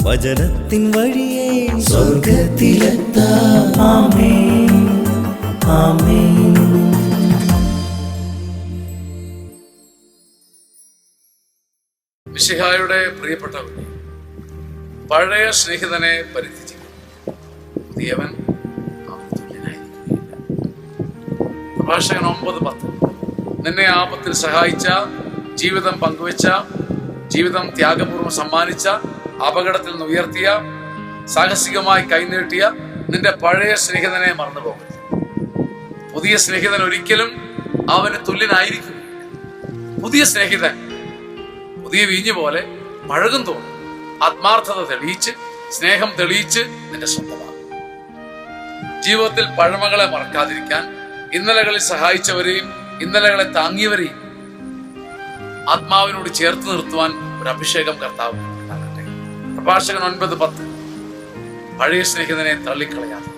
വചനത്തിൻ വഴിയേ സ്വർഗ്ഗത്തിലെത്താം. ആമേൻ, ആമേൻ. മിശിഹായുടെ പ്രിയപ്പെട്ടവരെ, പഴയ സ്നേഹിതനെ പരിത്യജിക്കും, പുതിയവൻ അവന് തുല്യനായിരിക്കുകയില്ല. പ്രഭാഷകൻ 9:10. നിന്നെ ആപത്തിൽ സഹായിച്ച, ജീവിതം പങ്കുവെച്ച, ജീവിതം ത്യാഗപൂർവ്വം സമ്മാനിച്ച, അപകടത്തിൽ നിന്ന് ഉയർത്തിയ, സാഹസികമായി കൈനീട്ടിയ നിന്റെ പഴയ സ്നേഹിതനെ മറന്നു പോകരുത്. പുതിയ സ്നേഹിതൻ ഒരിക്കലും അവന് തുല്യനായിരിക്കും. പുതിയ സ്നേഹിതൻ പുതിയ വീഞ്ഞു പോലെ പഴകും തോന്നും. ആത്മാർത്ഥത തെളിയിച്ച്, സ്നേഹം തെളിയിച്ച് നിന്റെ സ്വന്തമാകും. ജീവിതത്തിൽ പഴമകളെ മറക്കാതിരിക്കാൻ ഇന്നലകളിൽ സഹായിച്ചവരെയും ഇന്നലകളെ താങ്ങിയവരെയും ആത്മാവിനോട് ചേർത്ത് നിർത്തുവാൻ ഒരു അഭിഷേകം കർത്താവ് നൽകട്ടെ. പ്രഭാഷകൻ 9:10. പഴയ സ്നേഹിതനെ തള്ളിക്കളയാതെ